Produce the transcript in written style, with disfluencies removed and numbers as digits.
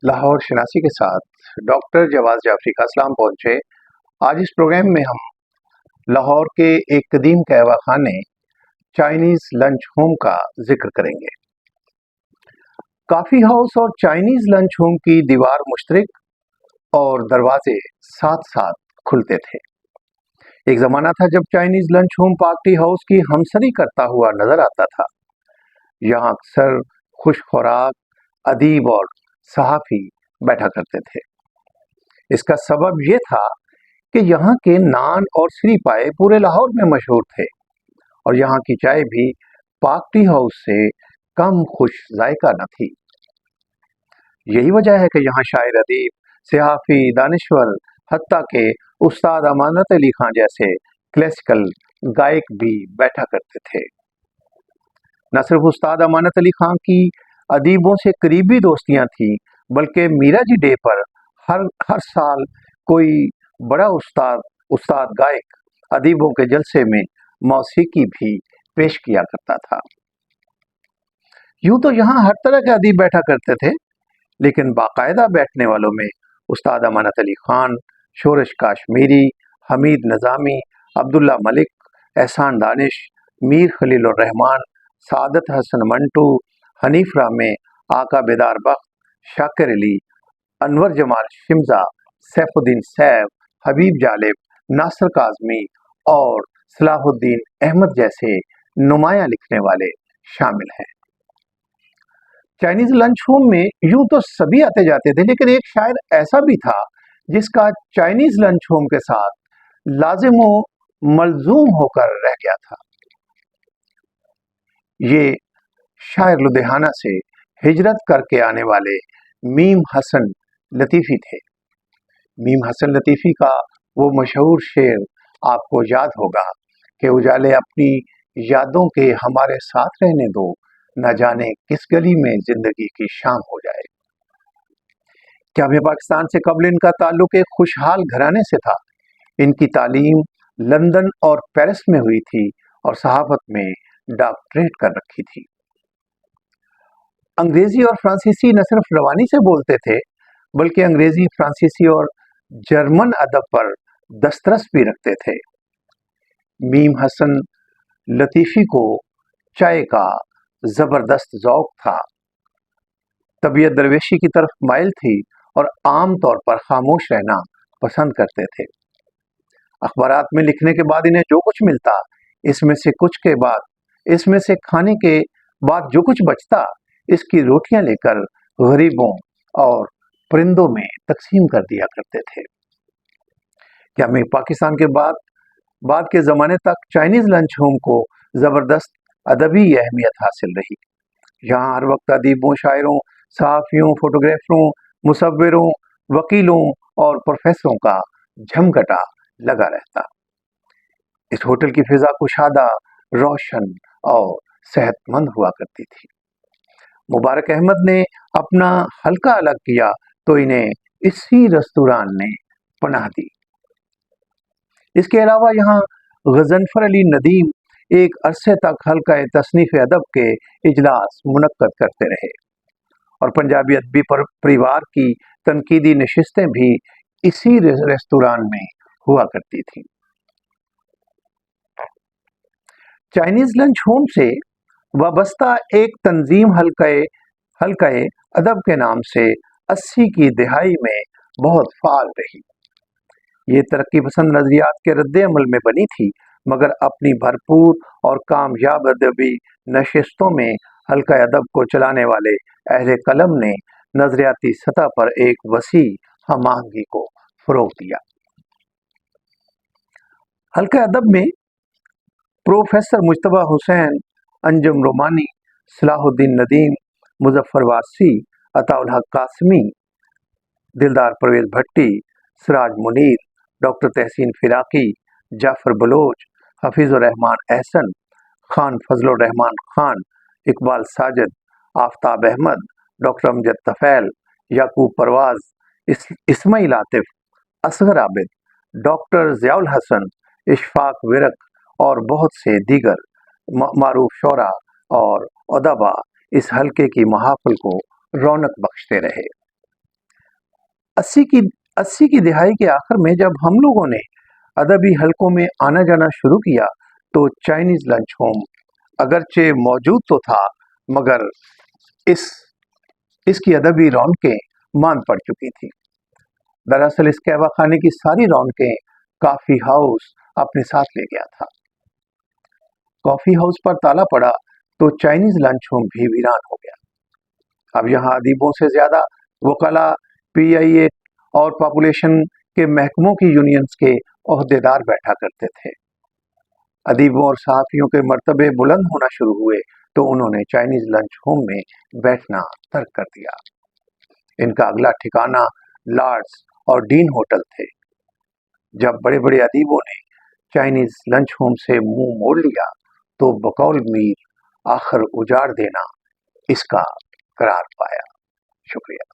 लाहौर शनासी के साथ डॉक्टर जवाद जाफरी का सलाम पहुंचे। आज इस प्रोग्राम में हम लाहौर के एक कदीम कहवा खाने चाइनीज लंच होम का जिक्र करेंगे। कॉफी हाउस और चाइनीज लंच होम की दीवार मुश्तरक और दरवाजे साथ साथ खुलते थे। एक जमाना था जब Chinese lunch home party house की हमसरी करता हुआ नजर आता था। यहाँ अक्सर खुश खुराक अदीब और सहाफ़ी बैठा करते थे। इसका सबब यह था कि यहाँ के नान और श्री पाए पूरे लाहौर में मशहूर थे और यहाँ की चाय भी पार्टी हाउस से कम खुश जायका न थी। यही वजह है कि यहाँ शायर अदीब, सहाफ़ी, दानिश्वर, हत्ता के उस्ताद अमानत अली खां जैसे क्लासिकल गायक भी बैठा करते थे। न सिर्फ उस्ताद अमानत अली खां की अदीबों से करीबी दोस्तियां थी, बल्कि मीरा जी डे पर हर साल कोई बड़ा उस्ताद गायक अदीबों के जलसे में मौसीकी भी पेश किया करता था। यूं तो यहाँ हर तरह के अदीब बैठा करते थे, लेकिन बाकायदा बैठने वालों में उस्ताद अमानत अली खान, शोरश काश्मीरी, हमीद नज़ामी, अब्दुल्ला मलिक, एहसान दानिश, मीर खलील रहमान, सादत हसन मंटू, हनीफ रामे, आका बेदार बख्त, शाकिर अली, अनवर जमाल शिमजा, सैफुद्दीन सैफ, हबीब जालिब, नासिर काज़मी और सलाहुद्दीन अहमद जैसे नुमाया लिखने वाले शामिल हैं। चाइनीज लंच होम में यूं तो सभी आते जाते थे, लेकिन एक शायर ऐसा भी था जिसका चाइनीज लंच होम के साथ लाजिमो मलजूम होकर रह गया था। ये शायर लुधियाना से हिजरत करके आने वाले मीम हसन लतीफ़ी थे। मीम हसन लतीफ़ी का वो मशहूर शेर आपको याद होगा कि उजाले अपनी यादों के हमारे साथ रहने दो, न जाने किस गली में जिंदगी की शाम हो जाए। क्या हमें पाकिस्तान से कबल इनका ताल्लुक एक खुशहाल घराने से था। इनकी तालीम लंदन और पेरिस में हुई थी और सहाफत में डॉक्टरेट कर रखी थी। अंग्रेजी और फ्रांसीसी न सिर्फ रवानी से बोलते थे, बल्कि अंग्रेजी, फ्रांसीसी और जर्मन अदब पर दस्तरस भी रखते थे। मीम हसन लतीफ़ी को चाय का जबरदस्त ज़ौक था। तबीयत दरवेशी की तरफ माइल थी और आम तौर पर खामोश रहना पसंद करते थे। अखबारात में लिखने के बाद इन्हें जो कुछ मिलता, इसमें से खाने के बाद जो कुछ बचता, इसकी रोटियां लेकर गरीबों और परिंदों में तकसीम कर दिया करते थे। क्या हमें पाकिस्तान के बाद के ज़माने तक चाइनीज़ लंच होम को ज़बरदस्त अदबी अहमियत हासिल रही। यहाँ हर वक्त अदीबों, शायरों, सहाफ़ियों, फोटोग्राफरों, मुसव्विरों, वकीलों और प्रोफेसरों का झमघटा लगा रहता। इस होटल की फिजा कुशादा, रोशन और सेहतमंद हुआ करती थी। मुबारक अहमद ने अपना हल्का अलग किया तो इन्हें इसी रेस्तुरां ने पनाह दी। इसके अलावा यहाँ गजनफर अली नदीम एक अरसे तक हल्का तसनीफ अदब के इजलास मुनक्कद करते रहे और पंजाबी अदबी परिवार की तनकीदी नशिस्तें भी इसी रेस्तुरां में हुआ करती थी। चाइनीज लंच होम से वाबस्ता एक तंजीम हल्का अदब के नाम से 80 की दिहाई में बहुत फाल रही। ये तरक्की पसंद नजरियात के रद्द अमल में बनी थी, मगर अपनी भरपूर और कामयाब अदबी नशिस्तों में हल्का अदब को चलाने वाले अहले कलम ने नजरियाती सतह पर एक वसी हम आहंगी को फरोग दिया। हल्का अदब में प्रोफेसर मुज्तबा हुसैन, अंजुम रोमानी, सलाहुद्दीन नदीम, मुजफ्फर वासी, अताउल हक कासमी, दिलदार परवेज भट्टी, सिराज मुनीर, डॉक्टर तहसीन फिराकी, जाफर बलोच, हफीजुर रहमान एहसन, खान फजलुर रहमान खान, इकबाल साजिद, आफ्ताब अहमद, डॉक्टर अमजद तफैल, याकूब परवाज, इस्माइल आतिफ, असगर आबिद, डॉक्टर ज़ियाउल हसन, इशफाक विरक और बहुत से दीगर मारूफ शोरा और अदबा इस हल्के की महाफिल को रौनक बख्शते रहे। अस्सी की दहाई के आखिर में जब हम लोगों ने अदबी हलकों में आना जाना शुरू किया तो चाइनीज लंच होम अगरचे मौजूद तो था, मगर इसकी अदबी रौनकें मान पड़ चुकी थी। दरअसल इस कहवा खाने की सारी रौनकें कॉफी हाउस अपने साथ ले गया था। कॉफी हाउस पर ताला पड़ा तो चाइनीज लंच होम भी वीरान हो गया। अब यहाँ अदीबों से ज्यादा वकला, PIA और पॉपुलेशन के महकमों की यूनियंस के ओहदेदार बैठा करते थे। अदीबों और सहाफ़ियों के मर्तबे बुलंद होना शुरू हुए तो उन्होंने चाइनीज लंच होम में बैठना तर्क कर दिया। इनका अगला ठिकाना लॉर्ड्स और डीन होटल थे। जब बड़े बड़े अदीबों ने चाइनीज लंच होम से मुंह मोड़ लिया तो बकौल मीर आखिर उजाड़ देना इसका करार पाया। शुक्रिया।